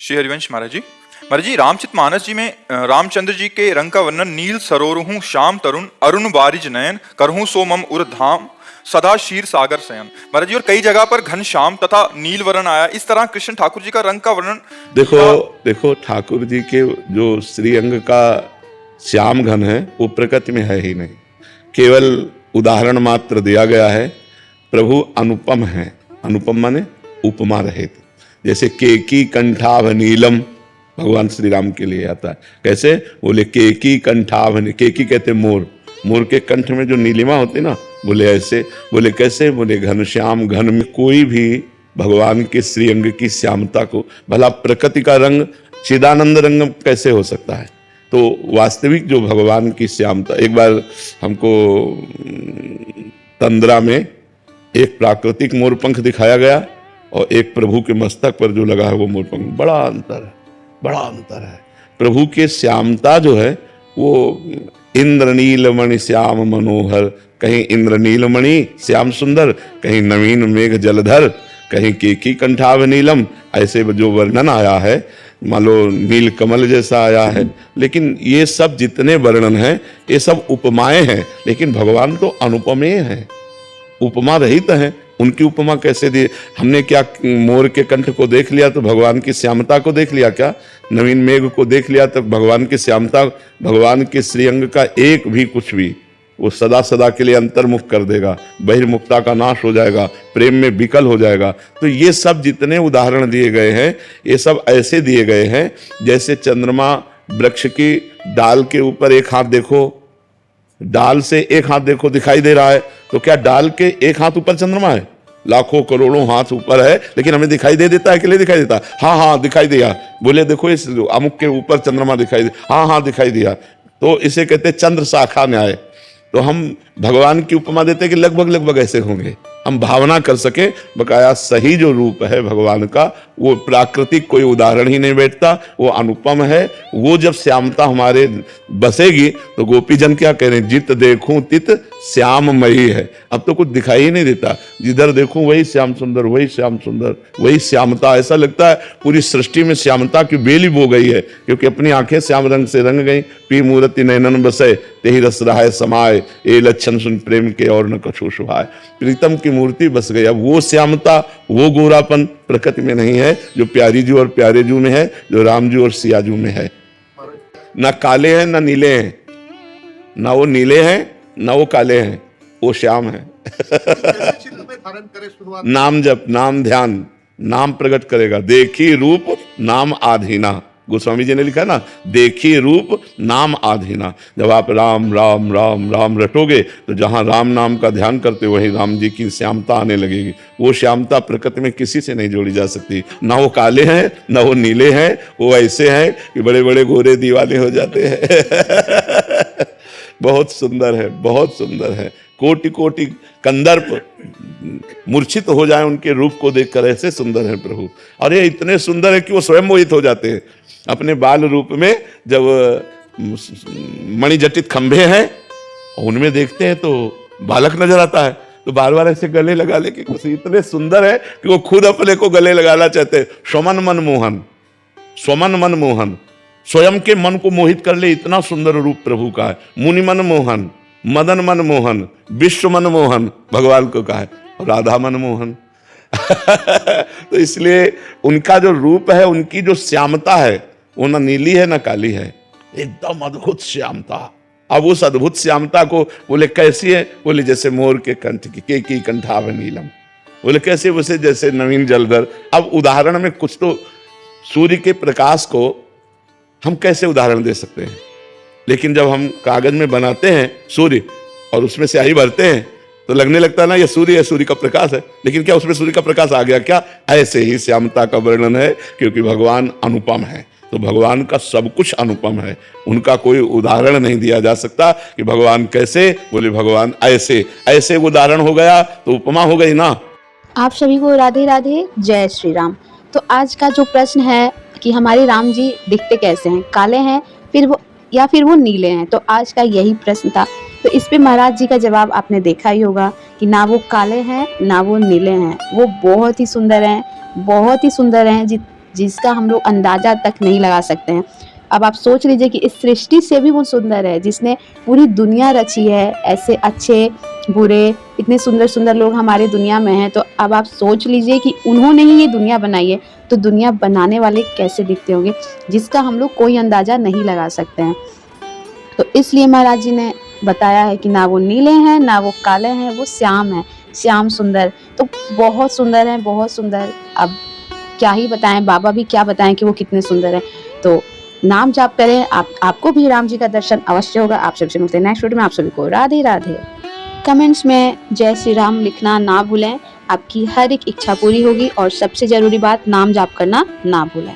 श्री हरिवंश महाराज जी रामचरितमानस जी में रामचंद्र जी के रंग का वर्णन नील सरोरहूं श्याम तरुण अरुण बारिज नयन करहूं सोमम उर धाम सदा क्षीर सागर शयन। महाराज जी और कई जगह पर घन श्याम तथा नील वर्ण आया, इस तरह कृष्ण ठाकुर जी का रंग का वर्णन देखो ठाकुर जी के जो श्रीअंग का श्याम घन है वो प्रकृति में है ही नहीं, केवल उदाहरण मात्र दिया गया है। प्रभु अनुपम है, अनुपम माने उपमा रहित। जैसे केकी कंठाभ नीलम भगवान श्री राम के लिए आता है, कैसे बोले केकी कंठाभ, केकी कहते मोर, मोर के कंठ में जो नीलिमा होती ना, बोले ऐसे, बोले कैसे, बोले घनश्याम, घन में कोई भी भगवान के श्रीअंग की श्यामता को, भला प्रकृति का रंग चिदानंद रंग कैसे हो सकता है। तो वास्तविक जो भगवान की श्यामता, एक बार हमको तंद्रा में एक प्राकृतिक मोरपंख दिखाया गया और एक प्रभु के मस्तक पर जो लगा है वो मोरपंख, बड़ा अंतर है, बड़ा अंतर है। प्रभु के श्यामता जो है वो इंद्रनीलमणि श्याम मनोहर, कहीं इंद्रनीलमणि श्याम सुंदर, कहीं नवीन मेघ जलधर, कहीं केकी कंठाभ नीलम, ऐसे जो वर्णन आया है मान लो नील कमल जैसा आया है। लेकिन ये सब जितने वर्णन हैं ये सब उपमाएं हैं, लेकिन भगवान तो अनुपमेय हैं, उपमा रहित हैं। उनकी उपमा कैसे दी? हमने क्या मोर के कंठ को देख लिया तो भगवान की श्यामता को देख लिया क्या? नवीन मेघ को देख लिया तो भगवान की श्यामता, भगवान के श्रीअंग का एक भी कुछ भी वो सदा सदा के लिए अंतर्मुख कर देगा, बहिर्मुखता का नाश हो जाएगा, प्रेम में विकल हो जाएगा। तो ये सब जितने उदाहरण दिए गए हैं ये सब ऐसे दिए गए हैं जैसे चंद्रमा वृक्ष की डाल के ऊपर एक हाथ देखो, डाल से एक हाथ देखो दिखाई दे रहा है, तो क्या डाल के एक हाथ ऊपर चंद्रमा है? लाखों करोड़ों हाथ ऊपर है, लेकिन हमें दिखाई दे देता है कि नहीं दिखाई देता? हाँ हाँ दिखाई दिया। बोले देखो इस अमुक के ऊपर चंद्रमा दिखाई दे, हाँ हाँ दिखाई दिया। तो इसे कहते चंद्र शाखा न्याय। तो हम भगवान की उपमा देते कि लगभग लगभग ऐसे होंगे, हम भावना कर सके। बकाया सही जो रूप है भगवान का वो प्राकृतिक कोई उदाहरण ही नहीं बैठता, वो अनुपम है। वो जब श्यामता हमारे बसेगी तो गोपीजन क्या कह रहे हैं, जित देखूं तित श्याममयी है। अब तो कुछ दिखाई ही नहीं देता, जिधर देखूं वही श्याम सुंदर, वही श्याम सुंदर, वही श्यामता। ऐसा लगता है पूरी सृष्टि में श्यामता की बेली बो गई है, क्योंकि अपनी आंखें श्याम रंग से रंग गई। पी मूर्ति नयनन बसे तेहि रस रहाय समाये, ए लक्षण सुन प्रेम के और न कछु सुहाय। प्रीतम की मूर्ति बस गई। अब वो श्यामता, वो गोरापन प्रकृति में नहीं है जो प्यारी जी और प्यारे जू में है, जो राम जी और सिया जू में है। ना काले हैं ना नीले हैं, ना वो नीले हैं ना वो काले हैं, वो श्याम है। नाम जप, नाम ध्यान, नाम प्रकट करेगा। देखी रूप नाम आधीना, गोस्वामी जी ने लिखा ना, देखी रूप नाम आधीना। जब आप राम राम राम राम रटोगे तो जहां राम नाम का ध्यान करते वहीं राम जी की श्यामता आने लगेगी। वो श्यामता प्रकृति में किसी से नहीं जोड़ी जा सकती। ना वो काले हैं ना वो नीले हैं, वो ऐसे हैं कि बड़े बड़े गोरे दीवाने हो जाते हैं। बहुत सुंदर है, बहुत सुंदर है। कोटि कोटि कंदर्प मूर्छित हो जाए उनके रूप को देखकर, ऐसे सुंदर है प्रभु। और ये इतने सुंदर है कि वो स्वयं मोहित हो जाते हैं अपने बाल रूप में। जब मणिजटित खंभे हैं उनमें देखते हैं तो बालक नजर आता है, तो बार बार ऐसे गले लगा लेके, कुछ इतने सुंदर है कि वो खुद अपने को गले लगाना चाहते हैं। स्वमन मन मोहन, स्वमन मन मोहन, स्वयं के मन को मोहित कर ले, इतना सुंदर रूप प्रभु का है। मुनि मन मोहन, मदन मन मोहन, विश्व मन मोहन भगवान को कहा है, और राधा मन मोहन। तो इसलिए उनका जो रूप है, उनकी जो श्यामता है वो ना नीली है ना काली है, एकदम अद्भुत श्यामता। अब उस अद्भुत श्यामता को बोले कैसी है? बोले जैसे मोर के कंठ की, केकी कंठाभ नीलम। बोले कैसे? वैसे जैसे नवीन जलधर। अब उदाहरण में कुछ तो, सूर्य के प्रकाश को हम कैसे उदाहरण दे सकते हैं? लेकिन जब हम कागज में बनाते हैं सूर्य और उसमें स्याही भरते हैं तो लगने लगता है ना ये सूर्य है, सूर्य का प्रकाश है। लेकिन क्या उसमें सूर्य का प्रकाश आ गया क्या? ऐसे ही श्यामता का वर्णन है, क्योंकि भगवान अनुपम है। तो भगवान का सब कुछ अनुपम है, उनका कोई उदाहरण नहीं दिया जा सकता कि भगवान कैसे। बोले भगवान ऐसे, ऐसे उदाहरण हो गया तो उपमा हो गई ना। आप सभी को राधे राधे, जय श्री राम। तो आज का जो प्रश्न है कि हमारे राम जी दिखते कैसे हैं, काले हैं फिर वो नीले हैं, तो आज का यही प्रश्न था। तो इस पे महाराज जी का जवाब आपने देखा ही होगा कि ना वो काले हैं ना वो नीले हैं, वो बहुत ही सुंदर हैं, बहुत ही सुंदर हैं। जिसका हम लोग अंदाजा तक नहीं लगा सकते हैं। अब आप सोच लीजिए कि इस सृष्टि से भी वो सुंदर है, जिसने पूरी दुनिया रची है, ऐसे अच्छे बुरे इतने सुंदर सुंदर लोग हमारे दुनिया में हैं। तो अब आप सोच लीजिए कि उन्होंने ही ये दुनिया बनाई है, तो दुनिया बनाने वाले कैसे दिखते होंगे, जिसका हम लोग कोई अंदाजा नहीं लगा सकते हैं। तो इसलिए महाराज जी ने बताया है कि ना वो नीले हैं ना वो काले हैं, वो श्याम है, श्याम सुंदर। तो बहुत सुंदर है, बहुत सुंदर। अब क्या ही बताएं, बाबा भी क्या बताएं कि वो कितने सुंदर हैं। तो नाम जाप करें, आपको भी राम जी का दर्शन अवश्य होगा। आप सबसे मिलते हैं नेक्स्ट वीडियो में। आप सभी को राधे राधे। कमेंट्स में जय श्री राम लिखना ना भूलें, आपकी हर एक इच्छा पूरी होगी। और सबसे जरूरी बात, नाम जाप करना ना भूलें।